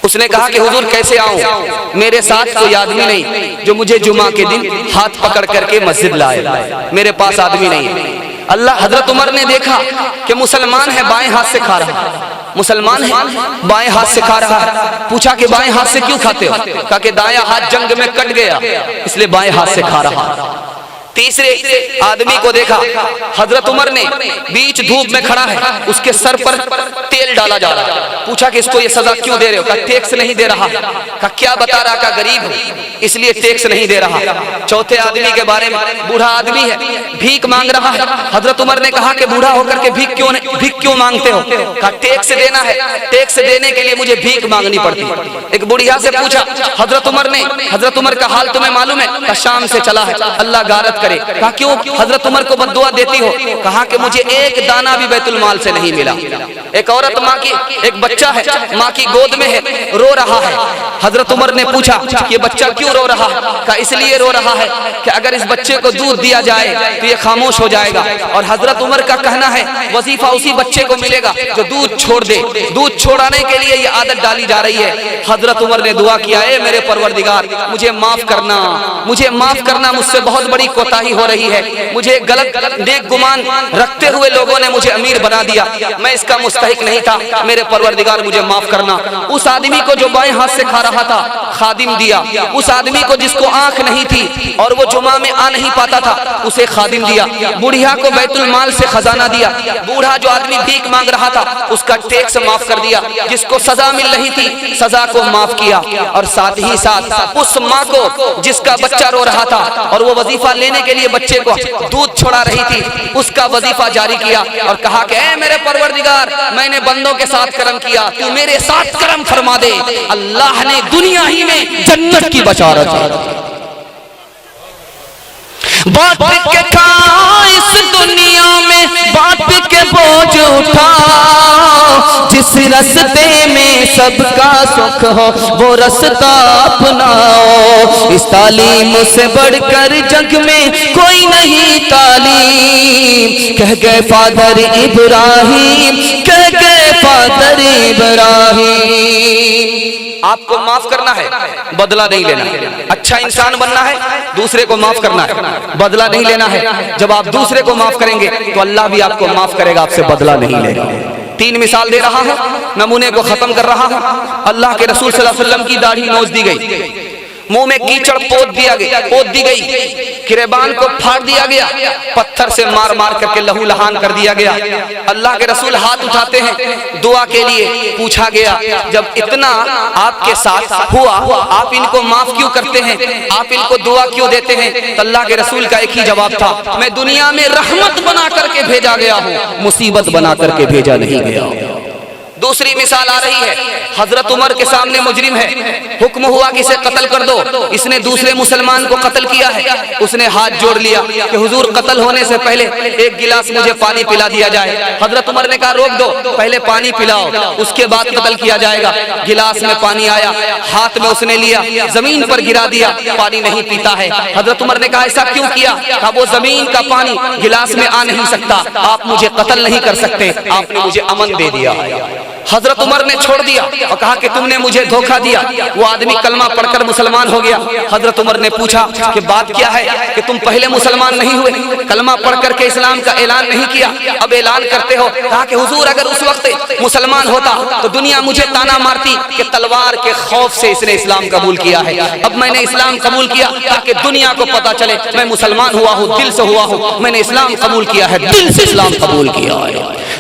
اس نے کہا کہ حضور کیسے آؤں، میرے ساتھ کوئی آدمی نہیں جو مجھے جمعہ کے دن ہاتھ پکڑ کر کے مسجد لائے، میرے پاس آدمی نہیں ہے۔ اللہ حضرت عمر نے دیکھا کہ مسلمان ہے بائیں ہاتھ سے کھا رہا ہے، مسلمان ہے بائیں ہاتھ سے کھا رہا ہے۔ پوچھا کہ بائیں ہاتھ سے کیوں کھاتے ہو؟ کہا کہ دایاں ہاتھ جنگ میں کٹ گیا اس لیے بائیں ہاتھ سے کھا رہا ہے۔ تیسرے آدمی کو دیکھا، حضرت عمر نے بیچ دھوپ میں کھڑا ہے، اس کے سر پر تیل ڈالا جا رہا ہے۔ پوچھا کہ اس کو یہ سزا کیوں دے رہے ہو؟ کہا ٹیکس نہیں دے رہا۔ کہا کیا بتا رہا؟ کہا غریب ہوں اس لیے ٹیکس نہیں دے رہا۔ چوتھے آدمی کے بارے میں، بوڑھا آدمی ہے بھیک مانگ رہا ہے۔ حضرت عمر نے کہا کہ بوڑھا ہو کر کے بھیک کیوں مانگتے ہو؟ کہا ٹیکس دینا ہے، ٹیکس دینے کے لیے مجھے بھیک مانگنی پڑتی۔ ایک بوڑھیا سے پوچھا حضرت عمر نے، حضرت عمر کا حال تمہیں معلوم ہے؟ کہا شام سے چلا ہے اللہ غارت کرے۔ کہا کیوں حضرت عمر کو بد دعا دیتی ہو؟ کہا کہ مجھے ایک دانہ بھی بیت المال سے نہیں ملا۔ ایک عورت ماں کی، ایک بچہ ہے ماں کی گود میں ہے، رو رہا ہے۔ حضرت عمر نے پوچھا یہ بچہ کیوں رو رہا ہے؟ کہا اس لیے رو رہا ہے کہ اگر اس بچے کو دودھ دیا جائے تو یہ خاموش ہو جائے گا، اور حضرت عمر کا کہنا ہے وظیفہ اسی بچے کو ملے گا جو دودھ چھوڑ دے۔ دودھ چھوڑانے کے لیے یہ عادت ڈالی جا رہی ہے۔ حضرت عمر نے دعا کیا اے میرے پروردگار مجھے معاف کرنا، مجھے معاف کرنا، مجھ سے بہت بڑی کوتاہی ہو رہی ہے، مجھے غلط نیک گمان رکھتے ہوئے لوگوں نے مجھے امیر بنا دیا، میں اس کا مستحق نہیں تھا، میرے پروردگار مجھے معاف کرنا۔ اس آدمی کو جو بائیں ہاتھ سے کھا رہا تھا خادم دیا، اس آدمی کو جس کو آنکھ نہیں تھی اور وہ جمعہ میں آ نہیں پاتا تھا اسے خادم دیا، بوڑھیا کو بیت المال سے خزانہ دیا، بوڑھا جو آدمی بھیک مانگ رہا تھا اس کا ٹیکس معاف کر دیا، جس کو سزا مل رہی تھی سزا کو معاف کیا، اور ساتھ ہی ساتھ اس ماں کو جس کا بچہ رو رہا تھا اور وہ وظیفہ لینے کے لیے بچے کو دودھ چھوڑا رہی تھی اس کا وظیفہ جاری کیا اور کہا کہ اے میرے پروردگار میں نے بندوں کے ساتھ کرم کیا، تو میرے ساتھ کرم فرما دے۔ اللہ نے دنیا ہی میں جنت کی بشارت دی۔ बांट के खा इस दुनिया में, बांट के बोझ उठा, जिस रस्ते में सबका सुख हो वो रास्ता अपनाओ। इस तालीम से बढ़कर जग में कोई नहीं तालीम, कह गए फादर इब्राहिम, कह गए फादर इब्राहिम। आपको माफ करना है, बदला नहीं लेना है। अच्छा इंसान बनना है, दूसरे को माफ करना है, बदला नहीं लेना है। जब आप दूसरे को माफ करेंगे तो अल्लाह भी आपको माफ करेगा, आपसे बदला नहीं लेगा। 3 मिसाल दे रहा हूं, नमूने को खत्म कर रहा हूं। अल्लाह के रसूल सल्लल्लाहु अलैहि वसल्लम की दाढ़ी नोच दी गई, मुंह में कीचड़ पोत दी गई, गिरेबान को फाड़ दिया गया, पत्थर से मार मार करके लहू लहान कर दिया गया। अल्लाह के रसूल हाथ उठाते हैं दुआ के लिए। पूछा गया जब इतना आपके साथ हुआ, आप इनको माफ क्यों करते हैं, आप इनको दुआ क्यों देते हैं? तो अल्लाह के रसूल का एक ही जवाब था, मैं दुनिया में रहमत बना करके भेजा गया हूँ, मुसीबत बना करके भेजा नहीं गया। दूसरी मिसाल आ रही है, हजरत उमर के सामने मुजरिम है, हुक्म हुआ कि इसे कत्ल कर दो। इसने दूसरे मुसलमान को कत्ल किया है। उसने हाथ जोड़ लिया कि हुजूर कत्ल होने से पहले एक गिलास मुझे पानी पिला दिया जाए। हजरत उमर ने कहा रोक दो, पहले पानी पिलाओ, उसके बाद कत्ल किया जाएगा। गिलास में पानी आया, हाथ में उसने लिया, जमीन पर गिरा दिया, पानी नहीं पीता है। हजरत उमर ने कहा ऐसा क्यों किया? कहा वो जमीन का पानी गिलास में आ नहीं सकता, आप मुझे कत्ल नहीं कर सकते, आपने मुझे अमन दे दिया। हजरत उमर ने छोड़ दिया और कहा कि तुमने मुझे धोखा दिया। वो आदमी कलमा पढ़कर मुसलमान हो गया। हजरत उमर ने पूछा कि बात क्या है कि तुम पहले मुसलमान नहीं हुए, कलमा पढ़ करके इस्लाम का ऐलान नहीं किया, अब ऐलान करते हो? कहा कि हुजूर अगर उस वक्त मुसलमान होता तो दुनिया मुझे ताना मारती कि तलवार के खौफ से इसने इस्लाम कबूल किया है। अब मैंने इस्लाम कबूल किया ताकि दुनिया को पता चले मैं मुसलमान हुआ हूँ, दिल से हुआ हूँ, मैंने इस्लाम कबूल किया है, दिल से इस्लाम कबूल किया है।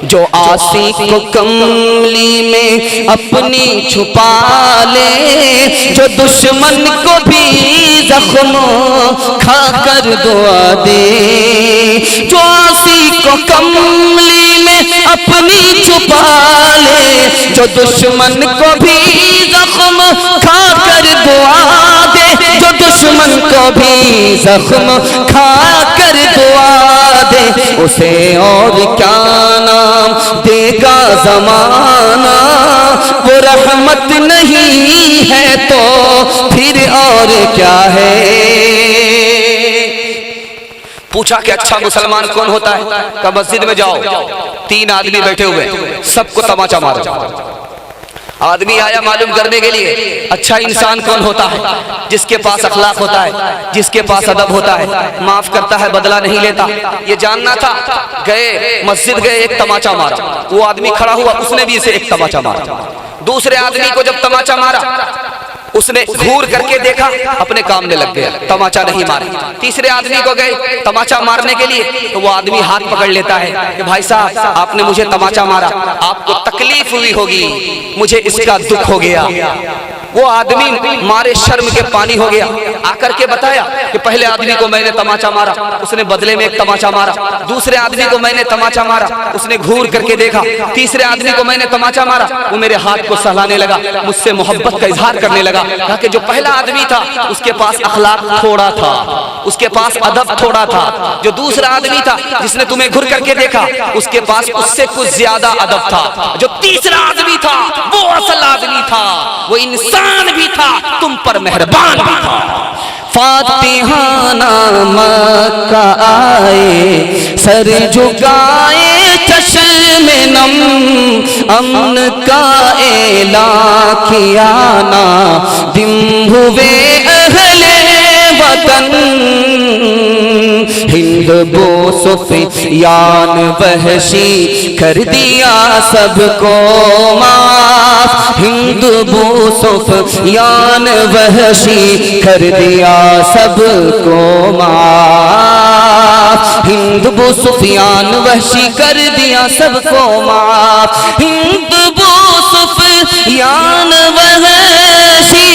जो आशिक को कमली में अपनी छुपा ले, जो दुश्मन को भी जख्म खा कर दुआ दे, जो आशिक को कमली में अपनी छुपा ले, जो दुश्मन को भी जख्म खा कर दुआ दे, जो दुश्मन को भी जख्म खा कर दुआ दे, उसे और क्या नाम देगा जमाना? वो रहमत नहीं है तो फिर और क्या है? पूछा कि अच्छा मुसलमान कौन होता है? कहा मस्जिद में जाओ, 3 आदमी बैठे हुए, सबको तमाचा मारो। आदमी आया मालूम करने के लिए अच्छा इंसान कौन होता है? जिसके पास अखलाक होता है, जिसके पास अदब होता है, माफ करता है, बदला नहीं लेता। ये जानना था, गए मस्जिद गए, एक तमाचा मारा। वो आदमी खड़ा हुआ, उसने भी इसे एक तमाचा मारा। दूसरे आदमी को जब तमाचा मारा, उसने घूर करके देखा, अपने काम में लग गया, तमाचा नहीं मारा। तीसरे आदमी को गए तमाचा मारने के लिए, तो वो आदमी हाथ पकड़ लेता है कि भाई साहब आपने मुझे तमाचा मारा, आपको तकलीफ हुई होगी, मुझे इसका दुख हो गया। वो आदमी मारे शर्म के पानी हो गया, आकर के बताया कि पहले आदमी को मैंने तमाचा मारा, उसने बदले में एक तमाचा मारा। दूसरे आदमी को मैंने तमाचा मारा, उसने घूर करके देखा। तीसरे आदमी को मैंने तमाचा मारा, वो मेरे हाथ को सहलाने लगा, मुझसे मोहब्बत का इजहार करने लगा। कहा कि जो पहला आदमी था उसके पास अखलाक थोड़ा था, उसके पास अदब थोड़ा था। जो दूसरा आदमी था जिसने तुम्हें घूर करके देखा, उसके पास उससे कुछ ज्यादा अदब था। जो तीसरा आदमी था वो असल आदमी था, वो इंसान भी था, तुम पर मेहरबान भी था। फातिहाना मक्का आए, सर झुकाए, चश्मे नम, अमन का ऐलान किया ना, दिम हुए अहले वतन। हिंद बो सुफियान वहशी कर दिया सबको माफ, हिंद बो सुफियान वहशी कर दिया सबको माफ, हिंद बो सुफियान वहशी कर दिया सबको माफ, हिंद बो सुफियान वहशी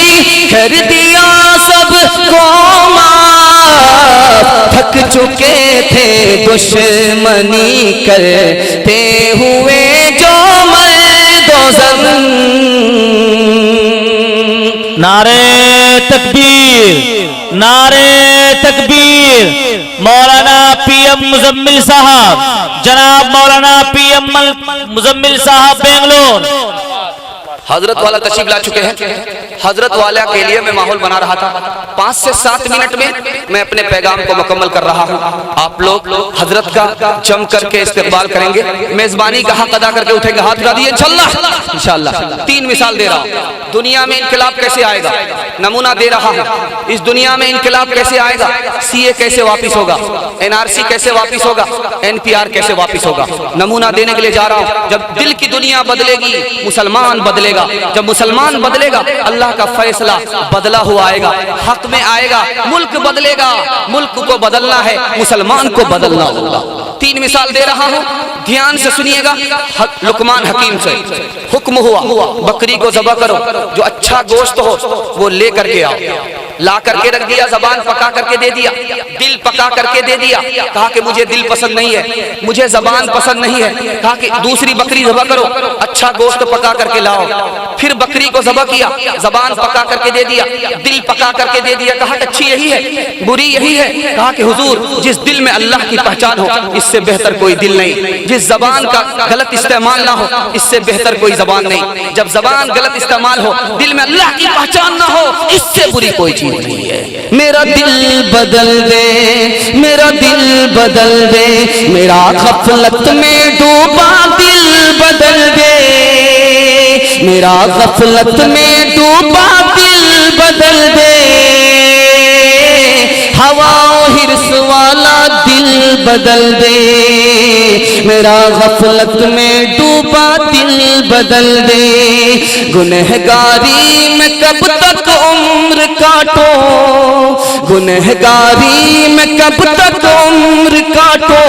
कर दिया सबको माफ। थक चुके थे दुश्मनी करते हुए जो मर्दोज़न। नारे तकबीर, नारे तकबीर। मौलाना PM मुजम्मिल साहब, जनाब मौलाना PM मुजम्मिल साहब बेंगलोर। हजरत वाला तशरीफ ला चुके हैं। हजरत वाला के लिए मैं माहौल बना रहा था। 5 से 7 मिनट में मैं अपने पैगाम को मुकम्मल कर रहा हूँ। आप लोग हजरत का जम करके इस्तेकबाल करेंगे, मेजबानी का हक अदा करके उठेंगे, हाथ उठा दिए इंशाअल्लाह। 3 मिसाल दे रहा हूँ, दुनिया में इनकलाब कैसे आएगा, नमूना दे रहा हूँ। इस दुनिया में इनकलाब कैसे आएगा, CA कैसे वापिस होगा, NRC कैसे वापिस होगा, NPR कैसे वापिस होगा, नमूना देने के लिए जा रहा हूँ। जब दिल की दुनिया बदलेगी, मुसलमान बदलेगा। जब मुसलमान बदलेगा, अल्लाह का फैसला बदला हुआ आएगा, हक में आएगा, मुल्क बदलेगा। मुल्क को बदलना है, मुसलमान को बदलना होगा। 3 मिसाल दे रहा हूं, ध्यान से सुनिएगा। लुकमान हकीम से हुक्म हुआ, बकरी को ज़बह करो, जो अच्छा गोश्त हो वो ले करके आओ। ला करके रख दिया, जबान पका करके दे दिया, दिल पका करके दे दिया। कहा कि मुझे दिल पसंद नहीं है, मुझे जबान पसंद नहीं है। कहा कि दूसरी बकरी ज़बह करो, अच्छा गोश्त पका करके लाओ। फिर बकरी को ज़बह किया, जबान पका करके दे दिया, दिल पका करके दे दिया। कहा अच्छी यही है, बुरी यही है। कहा कि हुजूर, जिस दिल में अल्लाह की पहचान हो, इससे बेहतर कोई दिल नहीं। जिस जबान का गलत इस्तेमाल ना हो, इससे बेहतर कोई जबान नहीं। जब जबान गलत इस्तेमाल हो, दिल में अल्लाह की पहचान ना हो, इससे बुरी कोई चीज नहीं है। मेरा दिल बदल दे, मेरा दिल बदल दे, मेरा गफलत में डूबा दिल बदल दे, मेरा गफलत में डूबा दिल बदल दे, हवा हिर्स वाला दिल बदल दे, मेरा गफलत में डूबा दिल बदल दे। गुनहगारी में कब तक उम्र काटो, गुनहगारी में कब तक उम्र काटो,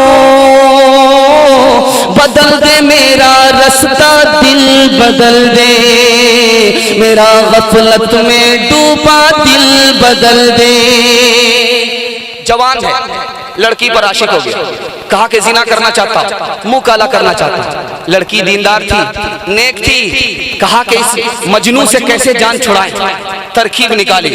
बदल दे मेरा रास्ता दिल बदल दे, मेरा गफलत में डूबा दिल बदल दे। जवान है, लड़की पर आशिक हो गया। कहा कि जिना करना चाहता, मुंह काला करना चाहता। लड़की दीनदार थी, नेक थी। कहा कि इस मजनू से कैसे जान छुड़ाएं। तरकीब निकाली,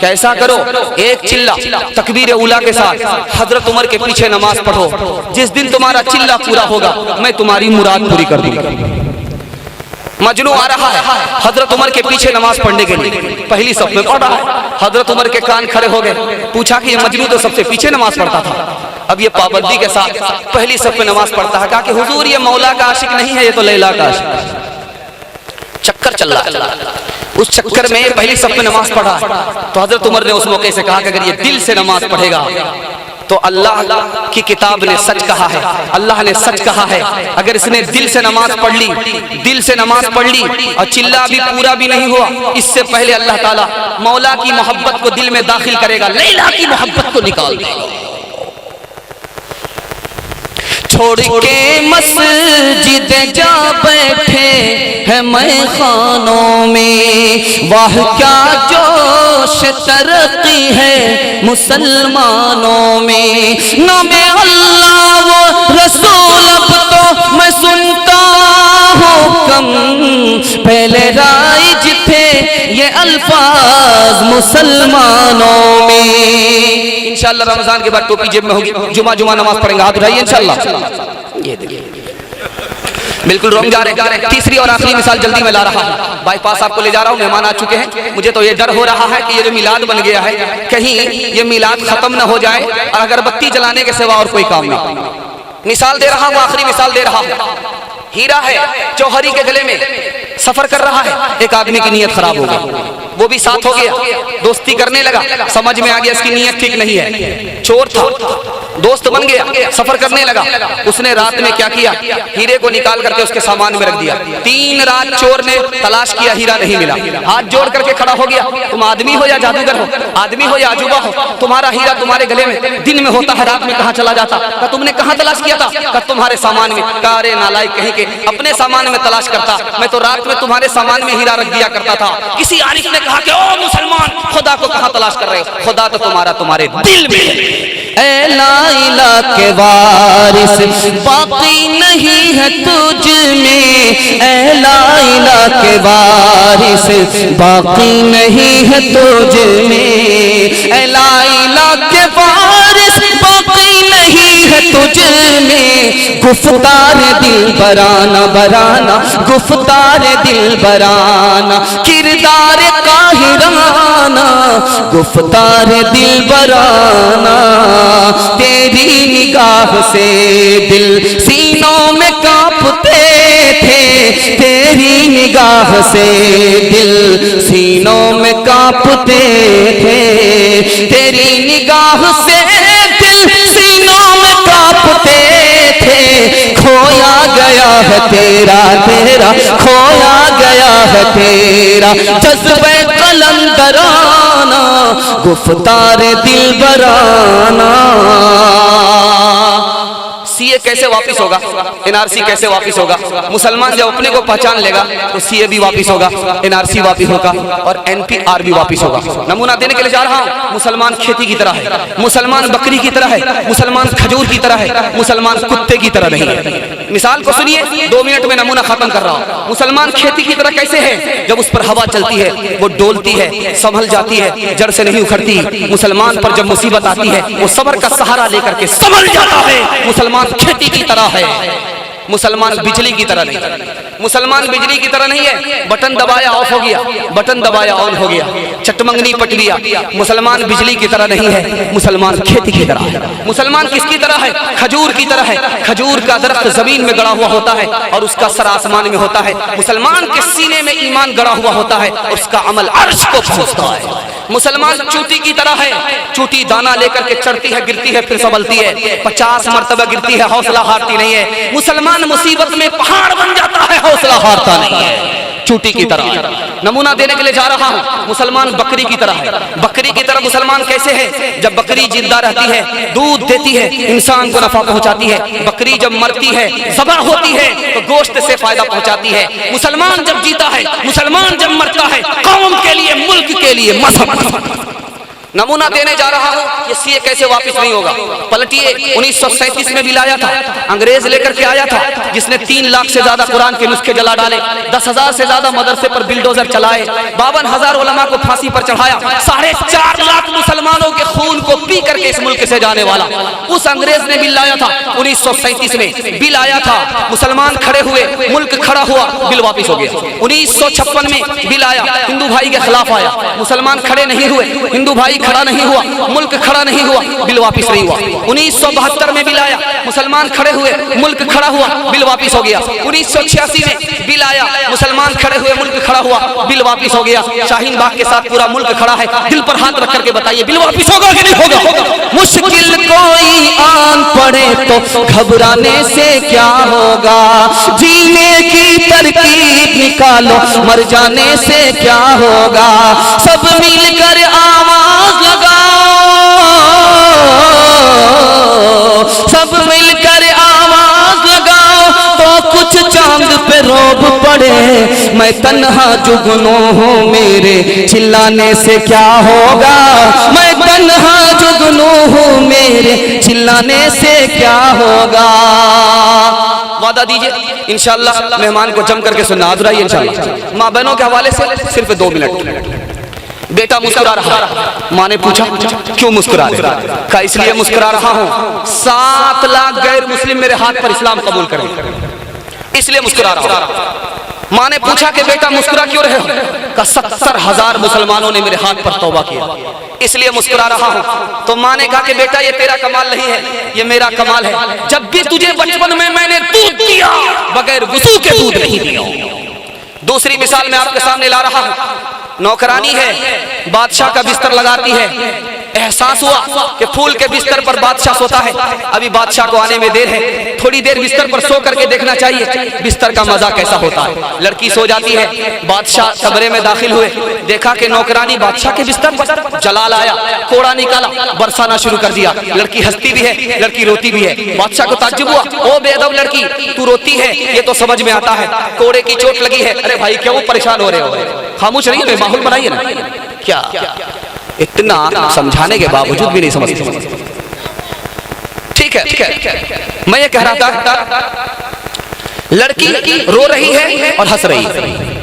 कैसा करो, एक चिल्ला तकबीर उला के साथ हजरत उमर के पीछे नमाज पढ़ो। जिस दिन तुम्हारा चिल्ला पूरा होगा, मैं तुम्हारी मुराद पूरी कर दूंगा। मजनू आ रहा है हजरत उमर के पीछे नमाज पढ़ने के लिए, पहली सफ में पढ़ रहा है। हजरत उमर के कान खड़े हो गए, पूछा कि ये मजनू तो सबसे पीछे नमाज पढ़ता था, अब ये पाबंदी के साथ पहली सफ में नमाज पढ़ता है। कहा कि हुजूर, ये मौला का आशिक नहीं है, ये तो लैला का आशिक। चक्कर चल रहा है, उस चक्कर में पहली सफ में नमाज पढ़ा। तो हजरत उमर ने उस मौके से कहा कि अगर ये दिल से नमाज पढ़ेगा तो अल्लाह की किताब ने सच कहा है, अल्लाह ने सच कहा है। अगर इसने दिल से नमाज पढ़ ली, दिल से नमाज पढ़ ली और चिल्ला भी पूरा भी नहीं हुआ, इससे पहले अल्लाह ताला मौला की मोहब्बत को दिल में दाखिल करेगा, लैला की मोहब्बत को निकाल देगा। छोड़ के मस्जिद जा बैठे हैं मैखानों में, वाह क्या जोश तरक्की है मुसलमानों में। नामे अल्लाह वो रसूल अब तो मैं सुनता हूँ कम, पहले राइज थे ये अल्फाज मुसलमानों में। इंशाअल्लाह रमजान के बाद टोपी जेब में होगी, जुमा जुमा नमाज पढ़ेंगे, हाथ उठाइए इंशाअल्लाह। ये देखिए बिल्कुल रोम जा रहे हैं। तीसरी और आखिरी मिसाल जल्दी में ला रहा हूँ, बाईपास आपको ले जा रहा हूँ, मेहमान आ चुके हैं। मुझे तो ये डर हो रहा है कि ये जो मिलाद बन गया है, कहीं ये मिलाद खत्म न हो जाए और अगरबत्ती जलाने के सिवा और कोई काम नहीं। मिसाल दे रहा हूँ, आखिरी मिसाल दे रहा हूँ। हीरा है, जौहरी के गले में सफर कर रहा है, एक आदमी की नीयत खराब हो गई, वो भी साथ हो गया, दोस्ती करने लगा, समझ में आ गया इसकी नीयत ठीक नहीं है। चोर था, दोस्त बन गया, सफर करने लगा। उसने रात में क्या किया, हीरे को निकाल करके उसके सामान में रख दिया। 3 रात चोर ने तलाश किया, हीरा नहीं मिला। हाथ जोड़ करके खड़ा हो गया, तुम आदमी हो या जादूगर हो, आदमी हो या अजूबा हो, तुम्हारा हीरा तुम्हारे गले में दिन में होता है, रात में कहाँ चला जाता? का तुमने कहाँ तलाश किया था? का तुम्हारे सामान में। कारे नालायक कहीं के, अपने सामान में तलाश करता, मैं तो रात में तुम्हारे सामान में हीरा रख दिया करता था। किसी आरिफ ने कहा कि ओ मुसलमान, खुदा خدا کو کہاں تلاش کر رہے ہو؟ خدا تو تمہارے دل میں ہے۔ اے لا الہ کے وارث باقی نہیں ہے تجھ میں، اے لا الہ کے وارث باقی نہیں ہے تجھ میں، اے لا الہ کے وارث باقی نہیں ہے تجھ میں، گفتار دل برانا برانا، گفتار دل برانا، کردار قاہرانہ، گفتار دل برانا، تیری نگاہ سے دل سینوں میں کانپتے تھے، تیری نگاہ سے دل سینوں میں کانپتے تھے، تیری نگاہ سے دل سینوں میں کانپتے تھے، کھویا گیا ہے تیرا تیرا، کھویا گیا ہے تیرا جذبہ قلندرانہ، گفتار دل برانا۔ سی اے کیسے واپس ہوگا؟ این آر سی کیسے واپس ہوگا؟ مسلمان جب اپنے کو پہچان لے گا تو سی اے بھی واپس ہوگا، این آر سی واپس ہوگا اور این پی آر بھی واپس ہوگا۔ نمونہ دینے کے لیے جا رہا ہوں، مسلمان کھیتی کی طرح ہے، مسلمان بکری کی طرح ہے، مسلمان کھجور کی طرح ہے، مسلمان کتے کی طرح نہیں ہے۔ مثال کو سنیے، 2 منٹ میں نمونہ ختم کر رہا ہوں۔ مسلمان کھیتی کی طرح کیسے ہے؟ جب اس پر ہوا چلتی ہے وہ ڈولتی ہے، سنبھل جاتی ہے، جڑ سے نہیں اکھڑتی۔ مسلمان پر جب مصیبت آتی ہے وہ صبر کا سہارا لے کر کے سنبھل جاتا ہے۔ مسلمان کھیتی کی طرح ہے، مسلمان بجلی کی طرح نہیں۔ مسلمان بجلی کی طرح نہیں ہے، بٹن دبایا آف ہو گیا، بٹن دبایا آن ہو گیا، چٹمنگنی پٹ لیا۔ مسلمان بجلی کی طرح نہیں ہے، مسلمان کھیتی کی طرح ہے۔ مسلمان کس کی طرح ہے؟ کھجور کی طرح ہے۔ کھجور کا درخت زمین میں گڑا ہوا ہوتا ہے اور اس کا سر آسمان میں ہوتا ہے۔ مسلمان کے سینے میں ایمان گڑا ہوا ہوتا ہے اور اس کا عمل عرش کو پہنچتا ہے۔ مسلمان چوٹی کی طرح ہے، چوٹی دانا لے کر کے چڑھتی ہے، گرتی ہے، پھر سنبھلتی ہے، 50 مرتبہ گرتی ہے، حوصلہ ہارتی نہیں ہے۔ مسلمان مصیبت میں پہاڑ بن جاتا ہے، حوصلہ ہارتا نہیں ہے، چوٹی کی طرح۔ نمونہ دینے کے لیے جا رہا ہوں، مسلمان بکری کی طرح ہے۔ بکری کی طرح مسلمان کیسے ہے؟ جب بکری زندہ رہتی ہے، دودھ دیتی ہے، انسان کو نفع پہنچاتی ہے۔ بکری جب مرتی ہے، ذبح ہوتی ہے تو گوشت سے فائدہ پہنچاتی ہے۔ مسلمان جب جیتا ہے، مسلمان جب مرتا ہے، قوم کے لیے، ملک کے لیے، مذہب۔ نمونہ دینے جا رہا ہوں، یہ سی اے کیسے واپس نہیں ہوگا؟ پلٹیے، 1937 میں بھی لایا تھا، انگریز لے کر کے آیا تھا، جس نے 3 لاکھ سے زیادہ قرآن کے نسخے جلا ڈالے، 10,000 سے زیادہ مدرسے پر بلڈوزر چلائے، 52,000 علماء کو پھانسی پر چڑھایا، 4.5 لاکھ مسلمانوں کے خون کو پی کر کے اس ملک سے جانے والا اس انگریز نے بل لایا تھا۔ 1937 میں بل آیا تھا، مسلمان کھڑے ہوئے، ملک کھڑا ہوا، بل واپس ہو گیا۔ 1956 میں بل آیا، ہندو بھائی کے خلاف آیا، مسلمان کھڑے نہیں ہوئے، ہندو بھائی کھڑا نہیں ہوا، ملک کھڑا نہیں ہوا، بل واپس نہیں ہوا۔ 1972 میں بل آیا، مسلمان کھڑے ہوئے، ملک کھڑا ہوا، بل واپس ہو گیا۔ 1986 میں بل آیا، مسلمان کھڑے ہوئے، ملک کھڑا ہوا، بل واپس ہو گیا۔ شاہین باغ کے ساتھ پورا ملک کھڑا ہے، دل پر ہاتھ رکھ کر کے بتائیے بل واپس ہوگا کہ نہیں ہوگا؟ مشکل کوئی آن پڑے تو گھبرانے سے کیا ہوگا، جینے کی ترکیب نکالو، مر جانے سے کیا ہوگا، سب مل کر آواز لگاؤ، سب مل کر آواز لگاؤ تو کچھ چاند پہ روب پڑے، میں تنہا جگنوں ہوں، میرے چلانے سے کیا ہوگا، میں تنہا جگنوں ہوں، میرے چلانے سے کیا ہوگا۔ وعدہ دیجئے انشاءاللہ مہمان کو جم کر کے سننا، حاضر آئیے انشاءاللہ۔ ماں بہنوں کے حوالے سے صرف 2 منٹ۔ بیٹا مسکرا رہا، ماں نے پوچھا کیوں مسکرا رہا؟ کہا اس لیے مسکرا رہا ہوں 7 لاکھ غیر مسلم میرے ہاتھ پر اسلام قبول کریں، اس لیے مسکرا رہا ہوں۔ ماں نے پوچھا کہ بیٹا مسکرا کیوں رہے ہو؟ کہا 70,000 مسلمانوں نے میرے ہاتھ پر توبہ کیا، اس لیے مسکرا رہا ہوں۔ تو ماں نے کہا کہ بیٹا یہ تیرا کمال نہیں ہے، یہ میرا کمال ہے، جب بھی تجھے بچپن میں نے دودھ دیا بغیر وضو کے دودھ نہیں دیا۔ دوسری مثال میں آپ کے سامنے لا رہا ہوں، نوکرانی ہے، بادشاہ کا بستر لگاتی ہے، احساس ہوا کہ پھول کے بستر پر بادشاہ سوتا ہے، ابھی بادشاہ کو آنے میں دیر ہے، تھوڑی دیر بستر پر سو کر کے دیکھنا چاہیے بستر کا مزہ کیسا ہوتا ہے۔ لڑکی سو جاتی ہے، بادشاہ کمرے میں داخل ہوئے، دیکھا کہ نوکرانی بادشاہ کے بستر پر جلال آیا، کوڑا نکالا، برسانا شروع کر دیا۔ لڑکی ہنستی بھی ہے، لڑکی روتی بھی ہے۔ بادشاہ کو تعجب ہوا، او بے ادب لڑکی، تو روتی ہے یہ تو سمجھ میں آتا ہے، کوڑے کی چوٹ لگی ہے، ارے بھائی کیوں پریشان ہو رہے ہو؟ خاموش رہیے، ماحول بنائیے نا۔ کیا इतना समझाने के बावजूद भी नहीं समझते। ठीक है, मैं ये कह रहा था, लड़की रो रही है और हंस रही है,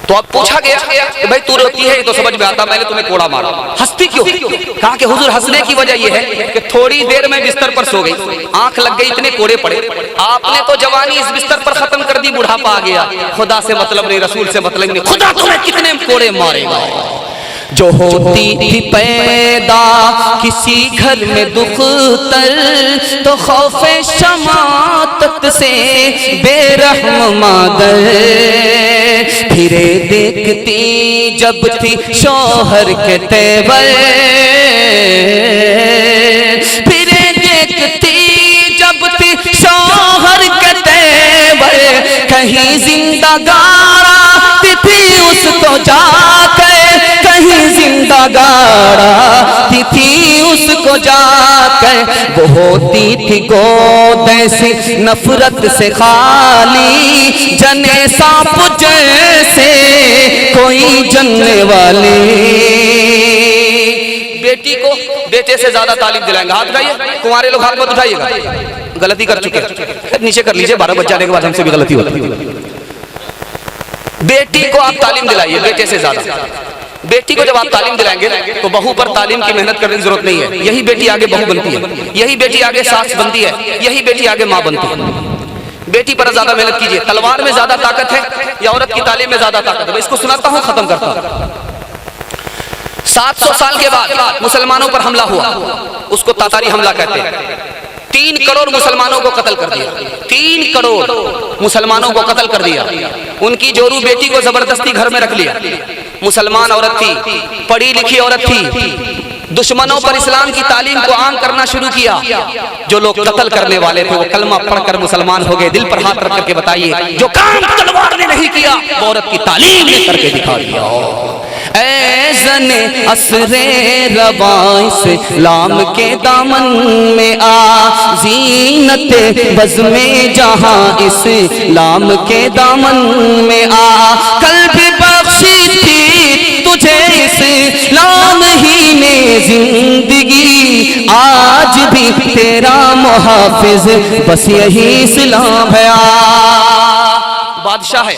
तो अब पूछा गया कि भाई तू रोती है तो समझ में आता, मैंने तुम्हें कोड़ा मारा, हंसती क्यों? कहा कि हुजूर हंसने की वजह यह है कि थोड़ी देर में बिस्तर पर सो गई, आंख लग गई, इतने कोड़े पड़े, आपने तो जवानी इस बिस्तर पर खत्म कर दी, बुढ़ापा आ गया, खुदा से मतलब नहीं, रसूल से मतलब नहीं, खुदा तुम्हें कितने कोड़े मारेगा। जो होती थी पैदा किसी घर में दुख्तर, तो खौफे शमातत से बेरहम मादर, फिरे देखती जब थी शौहर के तेवर, फिरे देखती जब थी शौहर के तेवर, कहीं जिंदा गाड़ती थी उसको जाकर, कहीं जिंदा गाड़ती थी उसको जाकर, वो होती थी गोद ऐसी नफरत से खाली, जने सांप जैसे कोई जनने वाली। बेटी को बेटे से ज्यादा तालीम दिलाएंगे, हाथ उठाइए, कुंवारे लोग हाथ मत उठाइएगा, गलती कर चुके हैं, नीचे कर लीजिए, 12 बज जाने के बाद हमसे भी गलती होती है। बेटी को आप तालीम दिलाइए बेटे से ज्यादा। बेटी को जब आप तालीम दिलाएंगे तो बहू पर तालीम की मेहनत करने की जरूरत नहीं है, यही बेटी आगे बहू बनती है, यही बेटी आगे सास बनती है, यही बेटी आगे माँ बनती है। बेटी पर ज्यादा मेहनत कीजिए। तलवार में ज्यादा ताकत है या औरत की तालीम में ज्यादा ताकत है? मैं इसको सुनाता हूँ, खत्म करता हूँ। 700 साल के बाद मुसलमानों पर हमला हुआ, उसको तातारी हमला कहते हैं। 3 करोड़ मुसलमानों को कत्ल कर दिया, 3 करोड़ मुसलमानों को कत्ल कर दिया। उनकी जोरू बेटी को जबरदस्ती घर में रख लिया। मुसलमान औरत थी, पढ़ी लिखी औरत थी, दुश्मनों पर इस्लाम की तालीम को आम करना शुरू किया। जो लोग कत्ल करने वाले थे वो कलमा पढ़कर मुसलमान हो गए। दिल पर हाथ रख करके बताइए, जो काम तलवार ने नहीं किया वो औरत की तालीम ने करके दिखा दिया। ऐज़ने असरे रवा इस्लाम के दामन में आ, ज़ीनते बज़्मे जहां इस्लाम के दामन में आ, कल भी बख्शी थी तुझे इस्लाम ही ने जिंदगी, आज भी तेरा मुहाफिज बस यही इस्लाम है। बादशाह है,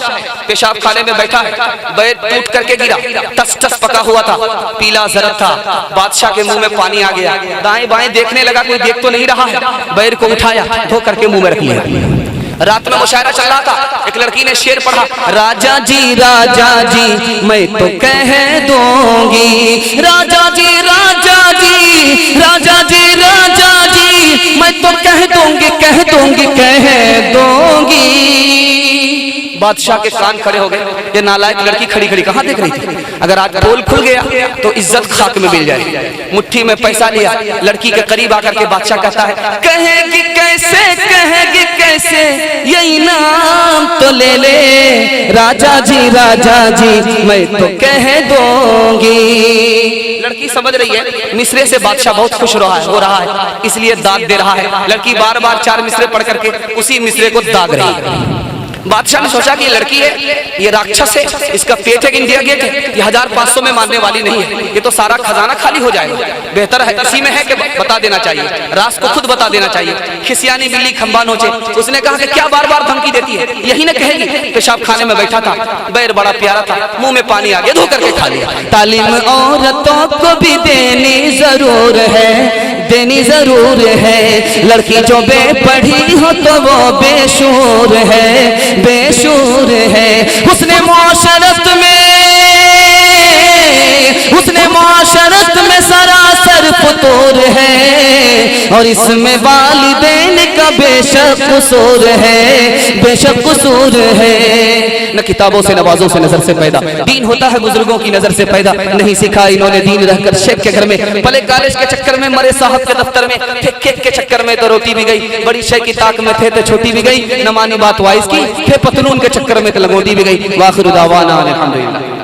पेशाब खाने में बैठा है, बैर टूट करके गिरा, टस टस पका हुआ था, पीला जरद था। बादशाह के मुंह में पानी आ गया, दाएं बाएं देखने लगा, कोई देख तो नहीं रहा है। बैर को उठाया, धो करके मुंह में रख लिया। रात में मुशायरा चल रहा था, एक लड़की ने शेर पढ़ा, राजा जी मैं तो कह दूंगी, राजा जी मैं तो कह दूंगी, कह दूंगी। बादशाह के कान खड़े हो गए, ये नालायक लड़की खड़ी खड़ी कहाँ देख रही थी? अगर आज पोल खुल गया तो इज्जत खाक में मिल जाएगी। मुट्ठी में पैसा लिया, लड़की के करीब आकर के बादशाह कहता है, कहेगी कैसे ये इनाम तो ले ले, राजा जी मैं तो कह दूंगी। लड़की समझ रही है मिसरे से बादशाह बहुत खुश हो रहा है, इसलिए दाग दे रहा है। लड़की बार बार 4 मिसरे पढ़ करके उसी मिसरे को दाग रही है। बादशाह ने सोचा कि ये लड़की है, ये राक्षस है, इसका पेट है इंडिया गेट है, ये 1500 में मारने वाली नहीं है, ये तो सारा खजाना खाली हो जाएगा। बेहतर है इसी में है कि बता देना चाहिए, राज को खुद बता देना चाहिए। खिसियानी बिल्ली खंबा नोचे। उसने कहा कि क्या बार बार धमकी देती है, यही ना कहेगी। पेशाब खाने में बैठा था, बैर बड़ा प्यारा था, मुंह में पानी आ गया, धो करके खा लिया। तालीम औरतों को भी देनी जरूर है, लड़की जो बेपढ़ी हो तो वो बेशूर है। उसने मुआशरत में सरासर फतूर है, और इसमें वालिदैन का बेशक कसूर है। न किताबों से नवाजों से नजर से पैदा, दीन होता है बुजुर्गों की नजर से पैदा। नहीं सीखा इन्होंने दीन रहकर शेख के घर में, पले कॉलेज के चक्कर में, मरे साहब के दफ्तर में, केक के चक्कर में तो रोटी भी गई, बड़ी शेख की ताक में थे तो छोटी भी गई, न मानी बात वाइस की, थे पतलून के चक्कर में तो लगोटी भी गई। वाखिर दावाना अल्हम्दुलिल्लाह।